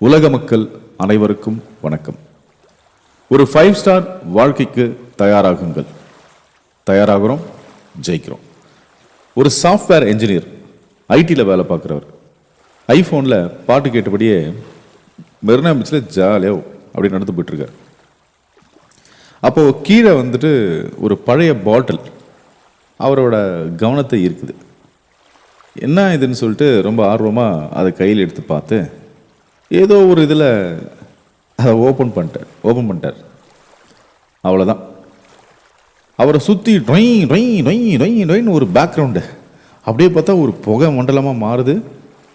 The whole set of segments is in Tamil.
உலக மக்கள் அனைவருக்கும் வணக்கம். ஒரு 5 ஸ்டார் வாழ்க்கைக்கு தயாராகுங்கள். தயாராகிறோம், ஜெயிக்கிறோம். ஒரு சாஃப்ட்வேர் என்ஜினியர், ஐடியில் வேலை பார்க்குறவர், ஐஃபோனில் பாட்டு கேட்டபடியே மெரினா பீச்சில் ஜாலியாக அப்படி நடந்து போயிட்டுருக்கார். அப்போது கீழே வந்துட்டு ஒரு பழைய பாட்டில் அவரோட கவனத்தை ஈர்க்குது. என்ன இதுன்னு சொல்லிட்டு ரொம்ப ஆர்வமாக அதை கையில் எடுத்து பார்த்து ஏதோ ஒரு இதில் அதை ஓப்பன் பண்ணிட்டார். அவ்வளோதான். அவரை சுற்றி டொயின் ஒரு பேக்ரவுண்டு. அப்படியே பார்த்தா ஒரு புகை மண்டலமாக மாறுது.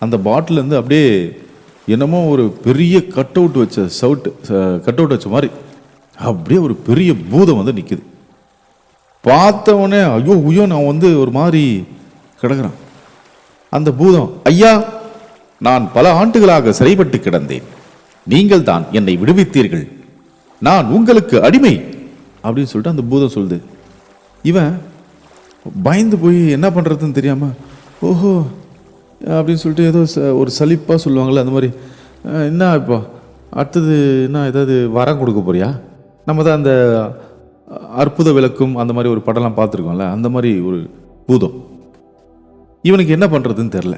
அந்த பாட்டிலேருந்து அப்படியே என்னமோ ஒரு பெரிய கட் அவுட் வச்ச மாதிரி அப்படியே ஒரு பெரிய பூதம் வந்து நிற்குது. பார்த்தவொடனே ஐயோ நான் ஒரு மாதிரி கிடக்குறேன். அந்த பூதம், ஐயா, நான் பல ஆண்டுகளாக சிறைப்பட்டு கிடந்தேன். நீங்கள் தான் என்னை விடுவித்தீர்கள். நான் உங்களுக்கு அடிமை அப்படின்னு சொல்லிட்டு அந்த பூதம் சொல்லுது. இவன் பயந்து போய் என்ன பண்ணுறதுன்னு தெரியாமல், ஓஹோ அப்படின்னு சொல்லிட்டு ஏதோ ஒரு சலிப்பாக சொல்லுவாங்கள்ல, அந்த மாதிரி, என்ன இப்போ அடுத்தது என்ன ஏதாவது வரம் கொடுக்க போறியா? நம்ம தான் அந்த அற்புத விளக்கும் அந்த மாதிரி ஒரு படம்லாம் பார்த்துருக்கோம்ல, அந்த மாதிரி ஒரு பூதம். இவனுக்கு என்ன பண்ணுறதுன்னு தெரில.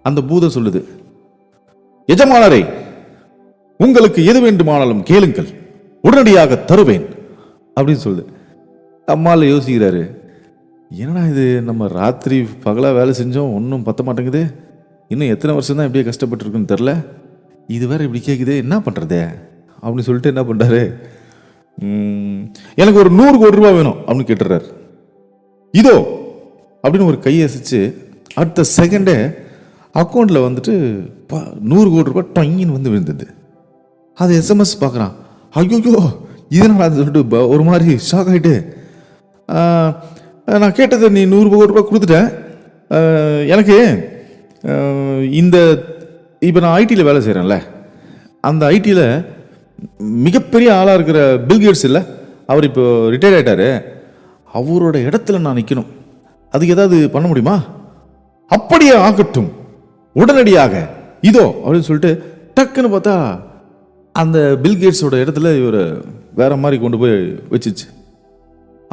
அந்த பூதம் சொல்லுது, எஜமானரே, உங்களுக்கு எது வேண்டுமானாலும் கேளுங்கள், உடனடியாக தருவேன் அப்படின்னு சொல்லுது. அம்மாவில் யோசிக்கிறாரு, என்னடா இது, நம்ம ராத்திரி பகலாக வேலை செஞ்சோம், ஒன்றும் பத்த மாட்டேங்குது, இன்னும் எத்தனை வருஷம் தான் இப்படியே கஷ்டப்பட்டுருக்குன்னு தெரில, இது வேற இப்படி கேட்குது, என்ன பண்ணுறதே அப்படின்னு சொல்லிட்டு என்ன பண்ணுறாரு, எனக்கு ஒரு 100 கோடி ரூபா வேணும் அப்படின்னு கேட்டுறாரு. இதோ அப்படின்னு ஒரு கையை அசைச்சு அடுத்த செகண்டே அக்கௌண்ட்டில் வந்துட்டு 100 கோடி ரூபாய் டொங்கின்னு வந்து விழுந்தது. அது எஸ்எம்எஸ் பார்க்குறான். ஐயோ இதனால் அது சொல்லிட்டு ஒரு மாதிரி ஷாக் ஆகிட்டு, நான் கேட்டதை நீ 100 கோடி ரூபாய் கொடுத்துட்டேன், எனக்கு இந்த இப்போ நான் ஐடியில் வேலை செய்கிறேன்ல, அந்த ஐடியில் மிகப்பெரிய ஆளாக இருக்கிற பில்கேட்ஸ் இல்லை, அவர் இப்போ ரிட்டையர் ஆகிட்டாரு, அவரோட இடத்துல நான் நிற்கணும், அதுக்கு ஏதாவது பண்ண முடியுமா? அப்படியே ஆகட்டும், உடனடியாக இதோ அப்படின்னு சொல்லிட்டு டக்குன்னு பார்த்தா அந்த பில்கேட்ஸோட இடத்துல இவர் வேற மாதிரி கொண்டு போய் வச்சிச்சு.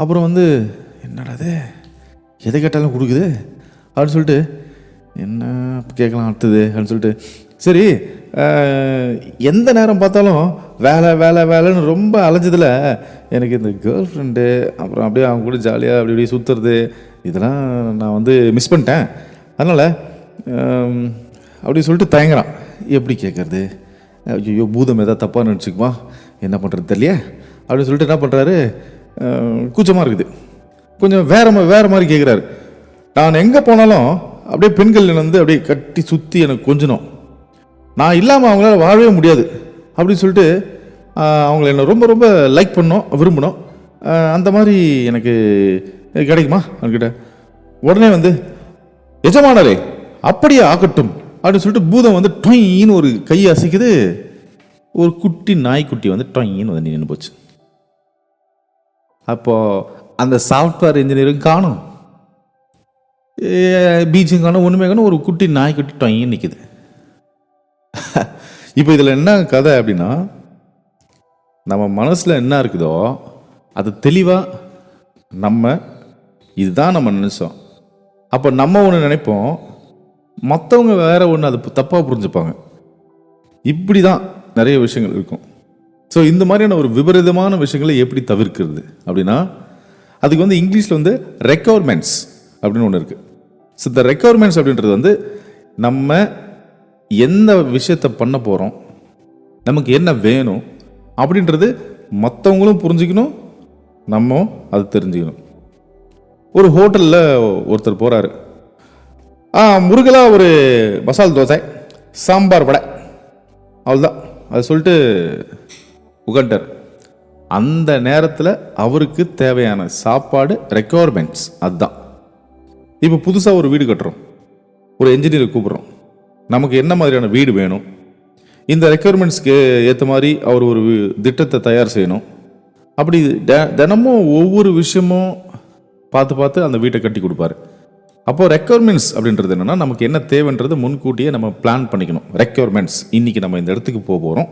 அப்புறம் வந்து என்னடாது, எதை கேட்டாலும் கொடுக்குது அப்படின்னு சொல்லிட்டு என்ன கேட்கலாம் அடுத்தது அப்படின்னு சொல்லிட்டு, சரி எந்த நேரம் பார்த்தாலும் வேலைன்னு ரொம்ப அலைஞ்சதில் எனக்கு இந்த கேர்ள் ஃப்ரெண்டு, அப்புறம் அப்படியே அவங்க கூட ஜாலியாக அப்படி இப்படி சுற்றுறது, இதெல்லாம் நான் வந்து மிஸ் பண்ணிட்டேன், அதனால் அப்படி சொல்லிட்டு தயங்குறான். எப்படி கேட்குறது, ஐயோ பூதம் ஏதாவது தப்பாக நினச்சிக்குமா, என்ன பண்ணுறது தெரியலையே அப்படின்னு சொல்லிட்டு என்ன பண்ணுறாரு, கூச்சமாக இருக்குது, கொஞ்சம் வேறு மாதிரி கேட்குறாரு. நான் எங்கே போனாலும் அப்படியே பெண்கள் வந்து அப்படியே கட்டி சுற்றி எனக்கு கொஞ்சணும், நான் இல்லாமல் அவங்களால வாழவே முடியாது அப்படின்னு சொல்லிட்டு அவங்கள என்ன ரொம்ப ரொம்ப லைக் பண்ணோம், விரும்பணும், அந்த மாதிரி எனக்கு கிடைக்குமா அவன்கிட்ட. உடனே வந்து, எஜமானரே அப்படியே ஆகட்டும் அப்படின்னு சொல்லிட்டு பூதம் வந்து டொயின்னு ஒரு கையை அசைக்குது. ஒரு குட்டி நாய்க்குட்டி வந்து டொயின்னு வந்து நின்று போச்சு. அப்போ அந்த சாஃப்ட்வேர் இன்ஜினியரும் காணும், பீச்சும் காணும், ஒன்றுமே காணும், ஒரு குட்டி நாய்க்குட்டி டொயின்னு நிற்குது. இப்போ இதில் என்ன கதை அப்படின்னா, நம்ம மனசில் என்ன இருக்குதோ அது தெளிவாக இதுதான் நம்ம நினைச்சோம். அப்போ நம்ம ஒன்று நினைப்போம், மற்றவங்க வேற ஒன்று அது தப்பாக புரிஞ்சுப்பாங்க. இப்படி தான் நிறைய விஷயங்கள் இருக்கும். ஸோ இந்த மாதிரியான ஒரு விபரீதமான விஷயங்களை எப்படி தவிர்க்கிறது அப்படின்னா, அதுக்கு வந்து இங்கிலீஷில் வந்து ரெக்வயர்மெண்ட்ஸ் அப்படின்னு ஒன்று இருக்குது. ஸோ இந்த ரெக்வயர்மெண்ட்ஸ் அப்படின்றது வந்து நம்ம எந்த விஷயத்தை பண்ண போகிறோம், நமக்கு என்ன வேணும் அப்படின்றது மற்றவங்களும் புரிஞ்சுக்கணும், நம்ம அது தெரிஞ்சுக்கணும். ஒரு ஹோட்டலில் ஒருத்தர் போகிறாரு, முருகலாக ஒரு மசால் தோசை, சாம்பார் வடை, அவ்வளோதான், அது சொல்லிட்டு உட்காண்டார். அந்த நேரத்தில் அவருக்கு தேவையான சாப்பாடு ரெக்வயர்மெண்ட்ஸ் அதுதான். இப்போ புதுசாக ஒரு வீடு கட்டுறோம், ஒரு என்ஜினியரை கூப்பிட்றோம், நமக்கு என்ன மாதிரியான வீடு வேணும், இந்த ரெக்வயர்மெண்ட்ஸ்க்கு ஏற்ற மாதிரி அவர் ஒரு திட்டத்தை தயார் செய்யணும். அப்படி தினமும் ஒவ்வொரு விஷயமும் பார்த்து அந்த வீட்டை கட்டி கொடுப்பாரு. அப்போது ரெக்யர்மெண்ட்ஸ் அப்படின்றது என்னென்னா, நமக்கு என்ன தேவைன்றது முன்கூட்டியே நம்ம பிளான் பண்ணிக்கணும். ரெக்யர்மெண்ட்ஸ், இன்றைக்கி நம்ம இந்த இடத்துக்கு போக போகிறோம்,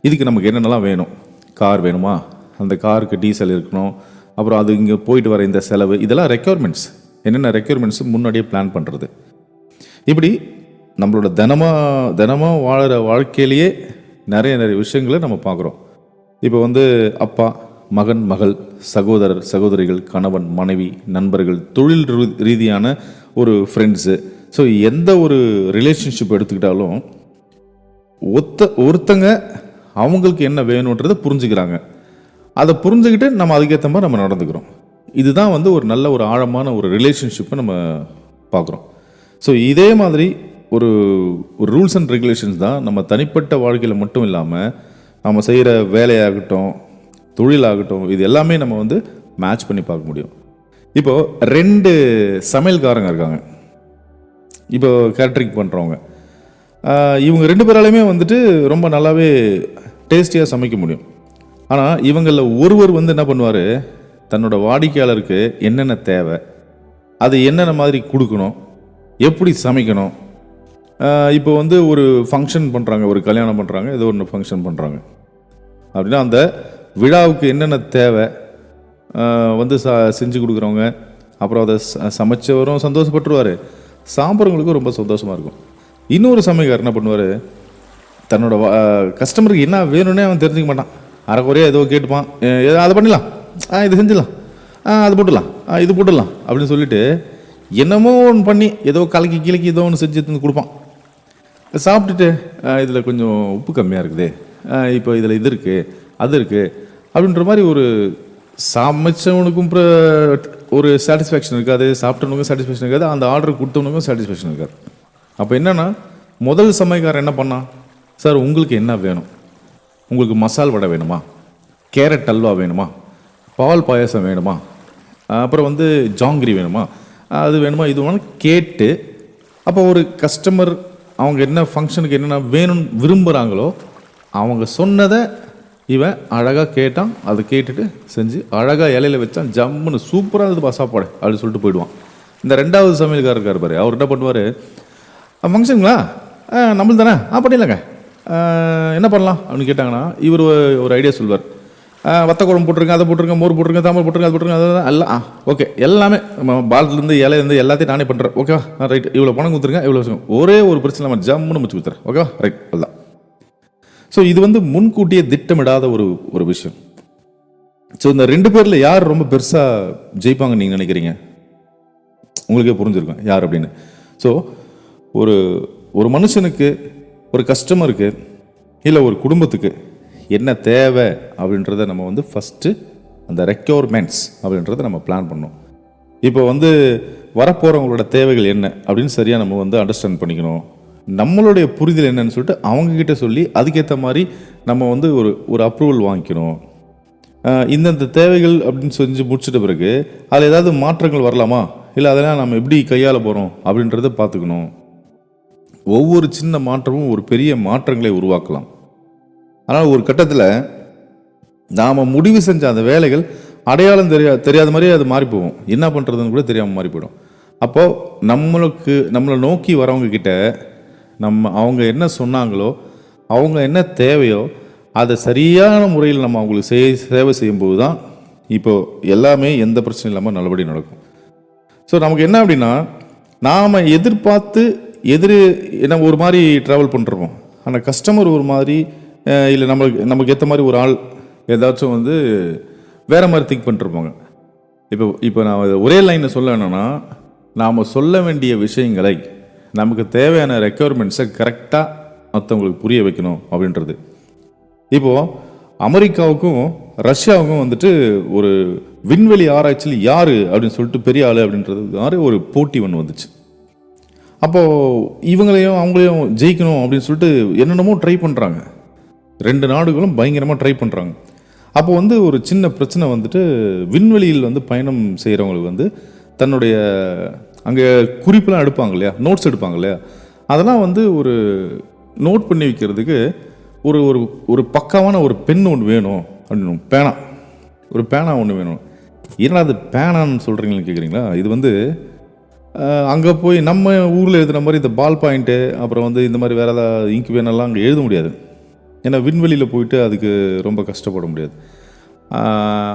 இதுக்கு நமக்கு என்னென்னலாம் வேணும். கார் வேணுமா, அந்த காருக்கு டீசல் இருக்கணும், அப்புறம் அது இங்கே போயிட்டு வர இந்த செலவு, இதெல்லாம் ரெக்யர்மெண்ட்ஸ். என்னென்ன ரெக்யர்மெண்ட்ஸு முன்னாடியே பிளான் பண்ணுறது. இப்படி நம்மளோட தினமும் வாழ்கிற வாழ்க்கையிலேயே நிறைய விஷயங்களை நம்ம பார்க்குறோம். இப்போ வந்து அப்பா, மகன், மகள், சகோதரர், சகோதரிகள், கணவன், மனைவி, நண்பர்கள், தொழில் ரீதியான ஒரு ஃப்ரெண்ட்ஸு. ஸோ எந்த ஒரு ரிலேஷன்ஷிப் எடுத்துக்கிட்டாலும் ஒருத்தங்க அவங்களுக்கு என்ன வேணுன்றதை புரிஞ்சுக்கிறாங்க. அதை புரிஞ்சுக்கிட்டு நம்ம அதுக்கேற்ற மாதிரி நம்ம நடந்துக்கிறோம். இதுதான் வந்து ஒரு நல்ல ஒரு ஆழமான ஒரு ரிலேஷன்ஷிப்பை நம்ம பார்க்குறோம். ஸோ இதே மாதிரி ஒரு ரூல்ஸ் அண்ட் ரெகுலேஷன்ஸ் தான் நம்ம தனிப்பட்ட வாழ்க்கையில் மட்டும் இல்லாமல் நம்ம செய்கிற வேலையாகட்டும், தொழிலாகட்டும், இது எல்லாமே நம்ம வந்து மேட்ச் பண்ணி பார்க்க முடியும். இப்போது 2 சமையல்காரங்க இருக்காங்க. இப்போ கேட்ரிங் பண்ணுறவங்க, இவங்க 2 பேராலையுமே வந்துட்டு ரொம்ப நல்லாவே டேஸ்டியாக சமைக்க முடியும். ஆனால் இவங்களில் ஒருவர் வந்து என்ன பண்ணுவார், தன்னோட வாடிக்கையாளருக்கு என்னென்ன தேவை, அது என்னென்ன மாதிரி கொடுக்கணும், எப்படி சமைக்கணும். இப்போ வந்து ஒரு ஃபங்க்ஷன் பண்ணுறாங்க, ஒரு கல்யாணம் பண்ணுறாங்க, ஏதோ ஒன்று ஃபங்க்ஷன் பண்ணுறாங்க அப்படின்னா அந்த விழாவுக்கு என்னென்ன தேவை வந்து செஞ்சு கொடுக்குறவங்க, அப்புறம் அதை சமைச்சவரும் சந்தோஷப்பட்டுருவார், சாப்பிட்றவங்களுக்கும் ரொம்ப சந்தோஷமாக இருக்கும். இன்னொரு சமையல்காரர் என்ன பண்ணுவார், தன்னோட கஸ்டமருக்கு என்ன வேணும்னே அவன் தெரிஞ்சுக்க மாட்டான். அரைக்குறையாக ஏதோ கேட்டுப்பான், அதை பண்ணிடலாம், இது செஞ்சிடலாம், அது போட்டுடலாம், இது போட்டுடலாம் அப்படின்னு சொல்லிட்டு என்னமோ ஒன்று பண்ணி ஏதோ கலக்கி ஏதோ ஒன்று செஞ்சு எடுத்து கொடுப்பான். சாப்பிட்டுட்டு இதில் கொஞ்சம் உப்பு கம்மியாக இருக்குது, இப்போ இதில் இது இருக்குது, அது இருக்குது அப்படின்ற மாதிரி ஒரு சமைச்சவனுக்கும் ஒரு சாட்டிஸ்ஃபேக்ஷன் இருக்காது, சாப்பிட்டவனுக்கும் சாட்டிஸ்ஃபேக்ஷன் இருக்காது, அந்த ஆர்டர் கொடுத்தவனுக்கும் சாட்டிஸ்ஃபேக்ஷன் இருக்காது. அப்போ என்னென்னா, முதல் சமையல்காரன் என்ன பண்ணான், சார் உங்களுக்கு என்ன வேணும், உங்களுக்கு மசால் வடை வேணுமா, கேரட் அல்வா வேணுமா, பால் பாயசம் வேணுமா, அப்புறம் வந்து ஜாங்கிரி வேணுமா, அது வேணுமா, இது வேணும் கேட்டு, அப்போ ஒரு கஸ்டமர் அவங்க என்ன ஃபங்க்ஷனுக்கு என்னென்ன வேணும்னு விரும்புகிறாங்களோ அவங்க சொன்னதை இவன் அழகாக கேட்டான், அதை கேட்டுட்டு செஞ்சு அழகாக இலையில வச்சான், ஜம்முன்னு சூப்பராக இருந்ததுப்பா சாப்பாடு அப்படின்னு சொல்லிட்டு போயிடுவான். இந்த 2வது சமையல்காரர் இருக்கார் பாரு, அவர் என்ன பண்ணுவார், ஃபங்க்ஷனுங்களா, நம்மளும் தானே, பண்ணிடலாங்க, என்ன பண்ணலாம் அப்படின்னு கேட்டாங்கன்னா இவர் ஒரு ஐடியா சொல்வார். வத்த குழம்பு போட்டுருங்க, அதை போட்டுருங்க, மோர் போட்டுருங்க, தாமல் போட்டுருங்க, அது போட்டுருங்க, அதெல்லாம் எல்லாம் ஓகே, எல்லாமே பாலத்துலேருந்து இலையிலேருந்து எல்லாத்தையும் நானே பண்ணுறேன், ஓகேவா, ரைட், இவ்வளோ பணம் கொடுத்துருங்க, இவ்வளோ விஷயம், ஒரே ஒரு பிரச்சனை நம்ம ஜம்முன்னு முடிச்சு கொடுத்துறேன், ஓகேவா, ரைட், அதுதான். ஸோ இது வந்து முன்கூட்டியே திட்டமிடாத ஒரு விஷயம். ஸோ இந்த 2 பேரில் யார் ரொம்ப பெருசாக ஜெயிப்பாங்கன்னு நீங்கள் நினைக்கிறீங்க? உங்களுக்கே புரிஞ்சிருக்கும் யார் அப்படின்னு. ஸோ ஒரு மனுஷனுக்கு, ஒரு கஸ்டமருக்கு, இல்லை ஒரு குடும்பத்துக்கு என்ன தேவை அப்படின்றத நம்ம வந்து ஃபஸ்ட்டு அந்த ரெக்யர்மெண்ட்ஸ் அப்படின்றத நம்ம பிளான் பண்ணணும். இப்போ வந்து வரப்போகிறவங்களோட தேவைகள் என்ன அப்படின்னு சரியாக நம்ம வந்து அண்டர்ஸ்டாண்ட் பண்ணிக்கணும். நம்மளுடைய புரிதல் என்னன்னு சொல்லிட்டு அவங்கக்கிட்ட சொல்லி அதுக்கேற்ற மாதிரி நம்ம வந்து ஒரு அப்ரூவல் வாங்கிக்கணும். இந்தந்த தேவைகள் அப்படின்னு செஞ்சு முடிச்சிட்ட பிறகு அதில் ஏதாவது மாற்றங்கள் வரலாமா, இல்லை அதெல்லாம் நம்ம எப்படி கையாள போகிறோம் அப்படின்றத பார்த்துக்கணும். ஒவ்வொரு சின்ன மாற்றமும் ஒரு பெரிய மாற்றங்களை உருவாக்கலாம். ஆனால் ஒரு கட்டத்தில் நாம் முடிவு செஞ்ச அந்த வேலைகள் அடையாளம் தெரியாத மாதிரியே அது மாறி போகும், என்ன பண்ணுறதுன்னு கூட தெரியாமல் மாறி போயிடும். அப்போது நம்மளை நோக்கி வரவங்க கிட்ட அவங்க என்ன சொன்னாங்களோ, அவங்க என்ன தேவையோ அதை சரியான முறையில் நம்ம அவங்களுக்கு சேவை செய்யும்போது தான் இப்போது எல்லாமே எந்த பிரச்சனையும் இல்லாமல் நல்லபடியாக நடக்கும். ஸோ நமக்கு என்ன அப்படின்னா, நாம் எதிர்பார்த்து என்ன ஒரு மாதிரி ட்ராவல் பண்ணுறோம், ஆனால் கஸ்டமர் ஒரு மாதிரி, இல்லை நமக்கு ஏற்ற மாதிரி ஒரு ஆள் ஏதாச்சும் வந்து வேறு மாதிரி திங்க் பண்ணிருப்பாங்க. இப்போ நான் ஒரே லைனில் சொல்ல என்னன்னா, நாம் சொல்ல வேண்டிய விஷயங்களை, நமக்கு தேவையான ரெக்யர்மெண்ட்ஸை கரெக்டாக மற்றவங்களுக்கு புரிய வைக்கணும் அப்படின்றது. இப்போது அமெரிக்காவுக்கும் ரஷ்யாவுக்கும் வந்துட்டு ஒரு விண்வெளி ஆராய்ச்சியில் யார் அப்படின்னு சொல்லிட்டு பெரிய ஆள் அப்படின்றது மாதிரி ஒரு போட்டி ஒன்று வந்துச்சு. அப்போது இவங்களையும் அவங்களையும் ஜெயிக்கணும் அப்படின்னு சொல்லிட்டு என்னென்னமோ ட்ரை பண்ணுறாங்க. 2 நாடுகளும் பயங்கரமாக ட்ரை பண்ணுறாங்க. அப்போ வந்து ஒரு சின்ன பிரச்சனை வந்துட்டு, விண்வெளியில் வந்து பயணம் செய்கிறவங்களுக்கு வந்து தன்னுடைய அங்கே குறிப்பெல்லாம் எடுப்பாங்க இல்லையா, நோட்ஸ் எடுப்பாங்க இல்லையா, அதெல்லாம் வந்து ஒரு நோட் பண்ணி வைக்கிறதுக்கு ஒரு ஒரு பக்காவான ஒரு பென் ஒன்று வேணும் அப்படின்னு, பேனா ஒன்று வேணும். ஏன்னா அது பேனான்னு சொல்கிறீங்கன்னு கேட்குறீங்களா? இது வந்து அங்கே போய் நம்ம ஊரில் எழுதுன மாதிரி இந்த பால் பாயிண்ட்டு அப்புறம் வந்து இந்த மாதிரி வேறு ஏதாவது இங்க் வேணெல்லாம் அங்கே எழுத முடியாது. ஏன்னா விண்வெளியில் போயிட்டு அதுக்கு ரொம்ப கஷ்டப்பட முடியாது.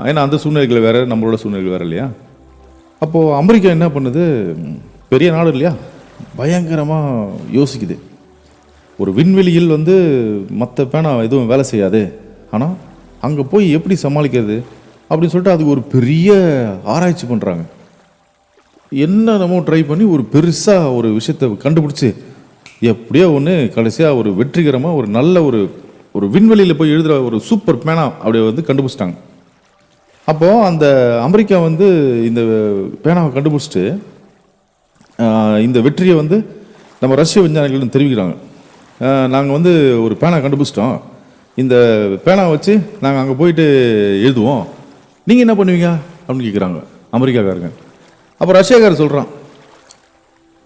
ஏன்னா அந்த சூழ்நிலைகள் வேறு, நம்மளோட சூழ்நிலைகள் வேறு இல்லையா. அப்போது அமெரிக்கா என்ன பண்ணுது, பெரிய நாடு இல்லையா, பயங்கரமாக யோசிக்குது. ஒரு விண்வெளியில் வந்து மற்ற பேனா எதுவும் வேலை செய்யாது, ஆனால் அங்கே போய் எப்படி சமாளிக்கிறது அப்படின்னு சொல்லிட்டு அதுக்கு ஒரு பெரிய ஆராய்ச்சி பண்ணுறாங்க. என்னென்னமோ ட்ரை பண்ணி ஒரு பெருசாக ஒரு விஷயத்தை கண்டுபிடிச்சி எப்படியோ ஒன்று கடைசியாக ஒரு வெற்றிகரமாக ஒரு நல்ல ஒரு விண்வெளியில் போய் எழுதுகிற ஒரு சூப்பர் பேனா அப்படியே வந்து கண்டுபிடிச்சிட்டாங்க. அப்போது அந்த அமெரிக்கா வந்து இந்த பேனாவை கண்டுபிடிச்சிட்டு இந்த வெற்றியை வந்து நம்ம ரஷ்ய விஞ்ஞானிகள் தெரிவிக்கிறாங்க. நாங்கள் வந்து ஒரு பேனா கண்டுபிடிச்சிட்டோம், இந்த பேனா வச்சு நாங்கள் அங்கே போயிட்டு எழுதுவோம், நீங்கள் என்ன பண்ணுவீங்க அப்படின்னு கேட்குறாங்க அமெரிக்காக்காரங்க. அப்போ ரஷ்யாக்காரர் சொல்கிறான்,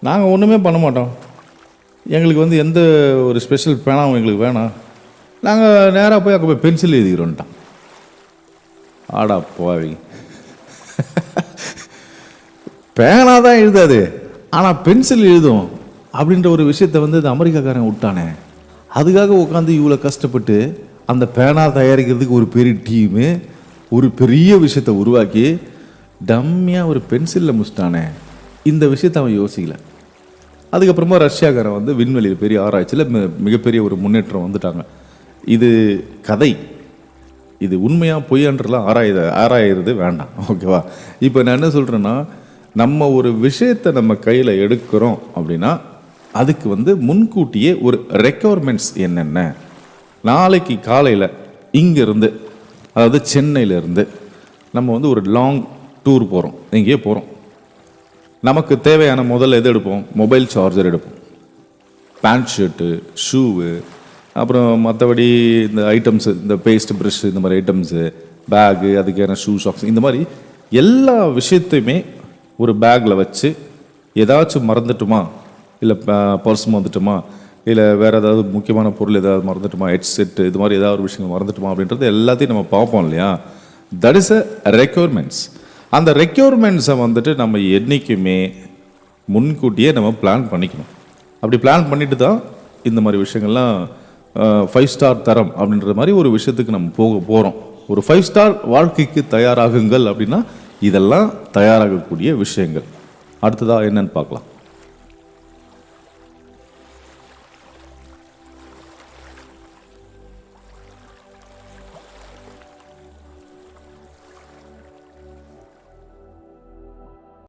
நாங்கள் ஒன்றுமே பண்ண மாட்டோம், எங்களுக்கு வந்து எந்த ஒரு ஸ்பெஷல் பேனாவும் எங்களுக்கு வேணாம், நாங்கள் நேராக போய் அங்கே போய் பென்சில் எழுதிக்கிறோன்ட்டான். ஆடா போவி, பேனா தான் எழுதாது ஆனால் பென்சில் எழுதும் அப்படின்ற ஒரு விஷயத்தை வந்து இந்த அமெரிக்காக்காரன் விட்டானே. அதுக்காக உட்காந்து இவ்வளோ கஷ்டப்பட்டு அந்த பேனா தயாரிக்கிறதுக்கு ஒரு பெரிய டீமு, ஒரு பெரிய விஷயத்தை உருவாக்கி டம்மியாக ஒரு பென்சிலில் முடிச்சிட்டானே. இந்த விஷயத்தை அவன் யோசிக்கல. அதுக்கப்புறமா ரஷ்யாக்காரன் வந்து விண்வெளியில் பெரிய ஆராய்ச்சியில் மிகப்பெரிய ஒரு முன்னேற்றம் வந்துட்டாங்க. இது கதை, இது உண்மையாக பொய்யான்றலாம் ஆராயிறது வேண்டாம், ஓகேவா. இப்போ நான் என்ன சொல்கிறேன்னா, நம்ம ஒரு விஷயத்தை நம்ம கையில் எடுக்கிறோம் அப்படின்னா அதுக்கு வந்து முன்கூட்டியே ஒரு ரெக்குவயர்மெண்ட்ஸ் என்னென்ன. நாளைக்கு காலையில் இங்கேருந்து, அதாவது சென்னையிலேருந்து நம்ம வந்து ஒரு லாங் டூர் போகிறோம், எங்கேயோ போகிறோம். நமக்கு தேவையான முதல்ல எது எடுப்போம், மொபைல் சார்ஜர் எடுப்போம், பேண்ட் ஷர்ட்டு, ஷூவு, அப்புறம் மற்றபடி இந்த ஐட்டம்ஸு, இந்த பேஸ்ட் ப்ரஷ், இந்த மாதிரி ஐட்டம்ஸு, பேகு, அதுக்கான ஷூ ஷாக்ஸ், இந்த மாதிரி எல்லா விஷயத்தையுமே ஒரு பேக்கில் வச்சு ஏதாச்சும் மறந்துட்டுமா, இல்லை பர்ஸ் மறந்துட்டுமா, இல்லை வேறு ஏதாவது முக்கியமான பொருள் ஏதாவது மறந்துட்டுமா, ஹெட்செட்டு, இது மாதிரி ஏதாவது ஒரு விஷயங்கள் மறந்துட்டுமா அப்படின்றது எல்லாத்தையும் நம்ம பார்ப்போம் இல்லையா. That is a requirements. அந்த ரெக்யர்மெண்ட்ஸை வந்துட்டு நம்ம என்றைக்குமே முன்கூட்டியே நம்ம பிளான் பண்ணிக்கணும். அப்படி பிளான் பண்ணிட்டு தான் இந்த மாதிரி விஷயங்கள்லாம் 5 ஸ்டார் தரம் அப்படின்ற மாதிரி ஒரு விஷயத்துக்கு நம்ம போகிறோம். ஒரு 5 ஸ்டார் வாழ்க்கைக்கு தயாராகுங்கள் அப்படின்னா இதெல்லாம் தயாராகக்கூடிய விஷயங்கள். அடுத்ததாக என்னன்னு பார்க்கலாம்.